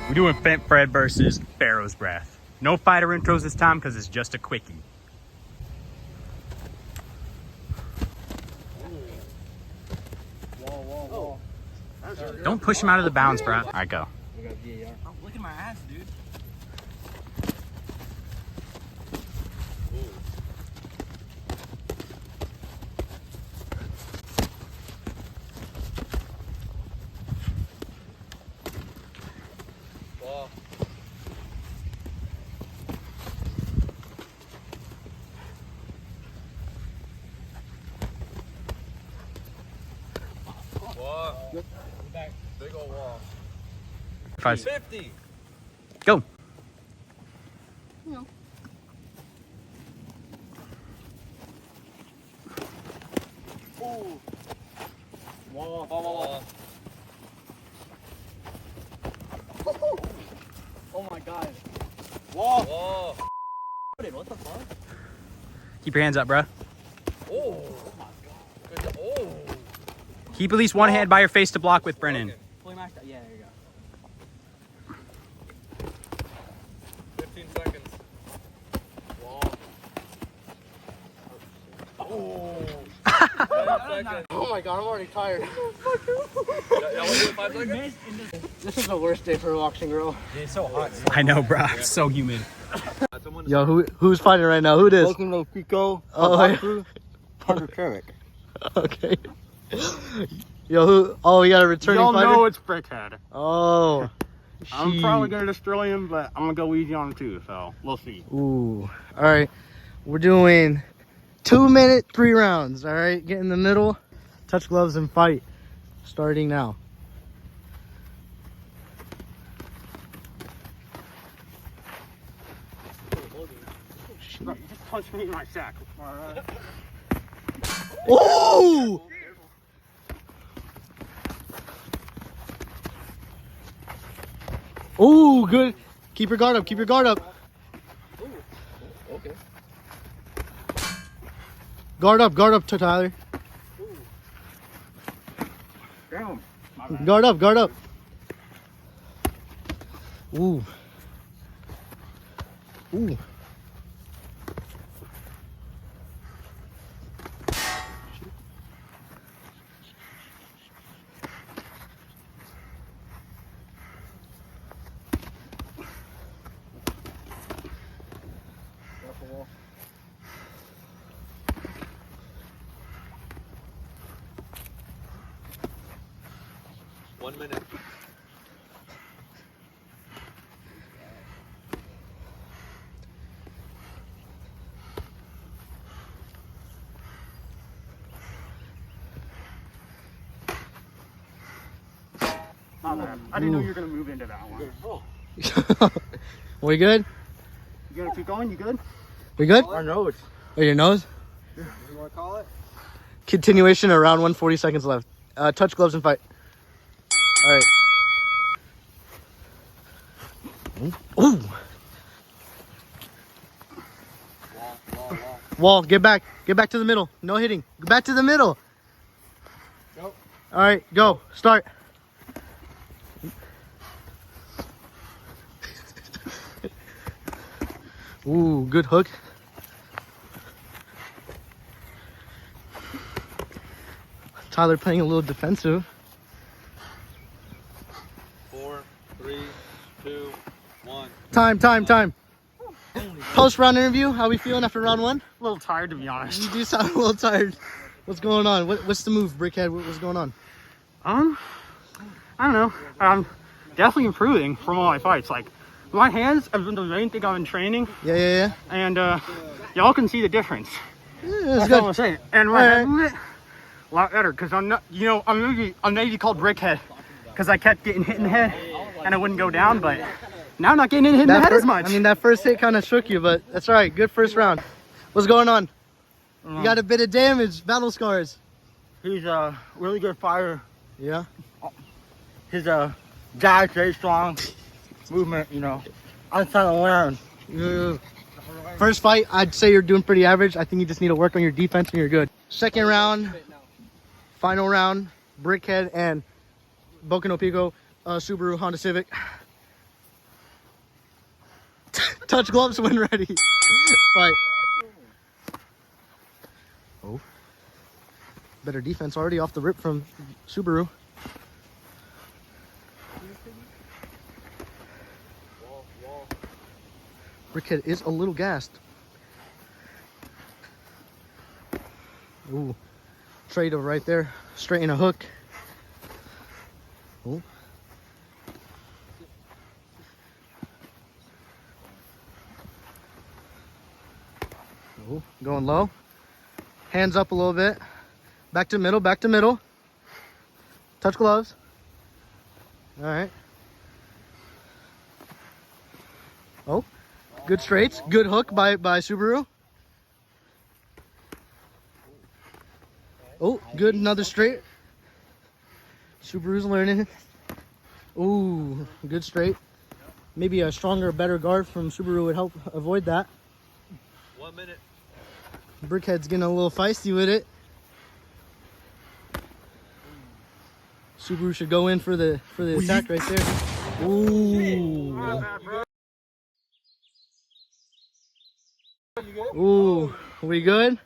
We're doing Fent Fred versus Pharaoh's Breath. No fighter intros this time because it's just a quickie. Don't push him out of the bounds, bro. All right, go. Oh, look at my ass, dude. Big old wall. 50. Go. No. Ooh. Wall. Oh my god. Wall. What the fuck? Keep your hands up, bro. Oh my god. Oh. Keep at least one hand by your face to block with Brennan. Fully maxed out. Yeah, there you go. 15 seconds. Wall. Oh. 10 seconds. Oh my god, I'm already tired. Y'all want to do 5 seconds? This is the worst day for a boxing girl. It's so hot. I know, bro. It's so humid. Yo, who's fighting right now? Who it is? Welcome to Pico. Oh, yeah. Parker Carrick. Okay. Yo, who? Oh, you got a returning Y'all fighter? know it's Brickhead. Oh. I'm probably gonna destroy him, but I'm gonna go easy on him too, so we'll see. Ooh. All right. We're doing 2 minute, 3 rounds. All right. Get in the middle, touch gloves, and fight. Starting now. Bro, you just punched me in my sack. Alright. Ooh! Ooh, good. Keep your guard up. Keep your guard up. Okay. Guard up, Tyler. Damn. My bad. Guard up. Ooh. Ooh. One minute. My bad. I didn't know you were gonna move into that one. We good? You gonna keep going? You good? We good? Our nose. Oh, your nose? You want to call it? Continuation of round 1, 40 seconds left. Touch gloves and fight. All right. Ooh. Wall, get back. Get back to the middle. No hitting. Get back to the middle. Go. All right, go. Start. Ooh, good hook. Tyler playing a little defensive. 4, 3, 2, 1. Time. Post-round interview. How we feeling after round 1? A little tired to be honest. You do sound a little tired. What's going on? What's the move, Brickhead? What's going on? I don't know. I'm definitely improving from all my fights. Like, my hands have been the main thing I've been training, Yeah. and y'all can see the difference. Yeah, that's That's all I'm good. gonna say. And my All head right. movement, a lot better, because I'm not, I'm maybe called Brickhead, because I kept getting hit in the head, and I wouldn't go down, but now I'm not getting hit in the head as much. I mean, that first hit kind of shook you, but that's all right. Good first round. What's going on? You got a bit of damage, battle scars. He's a really good fighter. Yeah. His guy's very strong. Movement, I'm trying to learn. Yeah. First fight, I'd say you're doing pretty average. I think you just need to work on your defense and you're good. Second round, Final round, Brickhead and Boca no Pico, Subaru Honda Civic. Touch gloves when ready. Fight. Oh. Better defense already off the rip from Subaru. Brickhead is a little gassed. Ooh. Trade over right there. Straighten a hook. Ooh. Ooh. Going low. Hands up a little bit. Back to middle, back to middle. Touch gloves. All right. Oh, good straights. Good hook by Subaru. Oh, good, another straight. Subaru's learning. Ooh, good straight. Maybe a stronger, better guard from Subaru would help avoid that. 1 minute. Brickhead's getting a little feisty with it. Subaru should go in for the attack right there. Ooh. Ooh, we good?